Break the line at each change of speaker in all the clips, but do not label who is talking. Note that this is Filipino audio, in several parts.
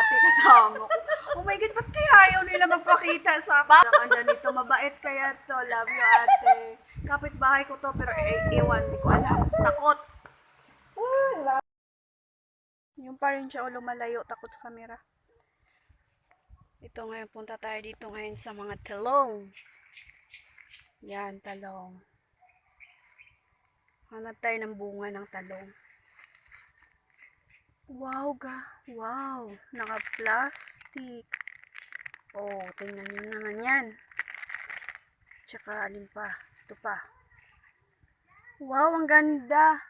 ate kasama ko. Oh my God, ba't kaya ayaw nila magpakita sa akin? Ang ano nito, mabait kaya to. Love you, ate. Kapit-bahay ko to, pero iwan. Hindi ko alam. Takot. Yung pa rin siya o lumalayo, takot sa camera. Ito ngayon, punta tayo dito ngayon sa mga talong. Yan, talong. Hanap tayo ng bunga ng talong. Wow, wow. Naka-plastic. Oh, tingnan nyo naman yan. Tsaka, alin pa? Ito pa. Wow, ang ganda.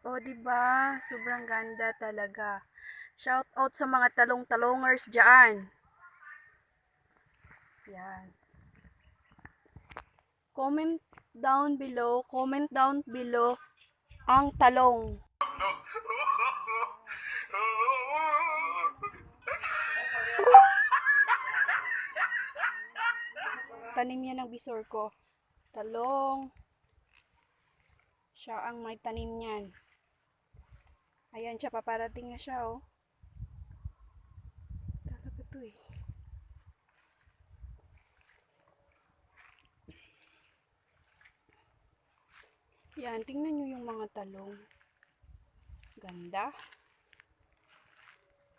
Oh, diba? Sobrang ganda talaga. Shout out sa mga talong-talongers dyan. Yan. Comment down below ang talong. Tanim yan ng bisor ko. Talong. Siya ang may tanim niyan. Ayan siya, paparating na siya, oh. Talaga to, eh. Yan, tingnan nyo yung mga talong. Ganda.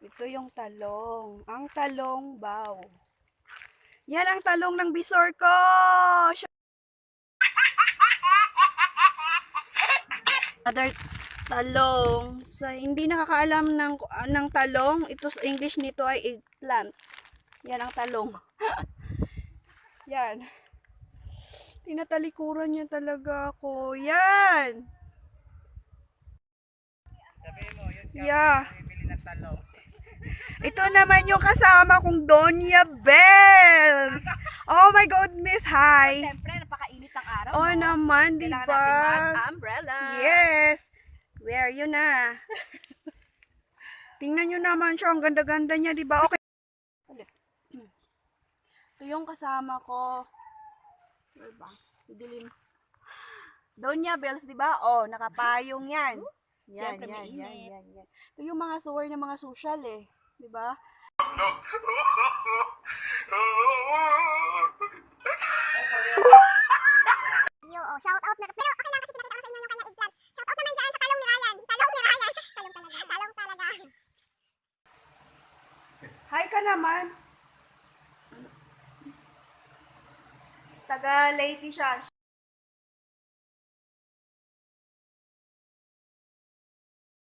Ito yung talong. Ang talong baw. Yan ang talong ng bisor ko! Other talong. Sa hindi nakakaalam ng talong, ito sa English nito ay eggplant. Yan ang talong. Yan. Tinatalikuran niya talaga ako. Yan.
Sabihin mo, yun ka,
Yeah.
bibili ng talong.
Ito naman yung kasama kong Donya Bells. Oh my goodness, hi.
Siyempre, napakainit ang araw.
Oh
no?
naman, di
Kailangan
ba?
natin mag-umbrella.
Yes. Where you na? Tingnan nyo naman siya, ang ganda-ganda niya, di ba? Okay. Ulit. Ito yung kasama ko. Diba? Dilim. Donya Bells, di ba? Oh, nakapayong yan. Yan,
Siyempre,
yan,
mainit.
yan. Ito yung mga suwar ng mga social eh. Di ba?
Oh, shout out na. Pero okay lang kasi pinakita ko sa inyo yung kanyang eggplant. Shout out naman dyan sa talong ni Ryan. Talong ni Ryan. Talong talaga. Talong talaga.
Hi ka naman. Taga Leyte siya.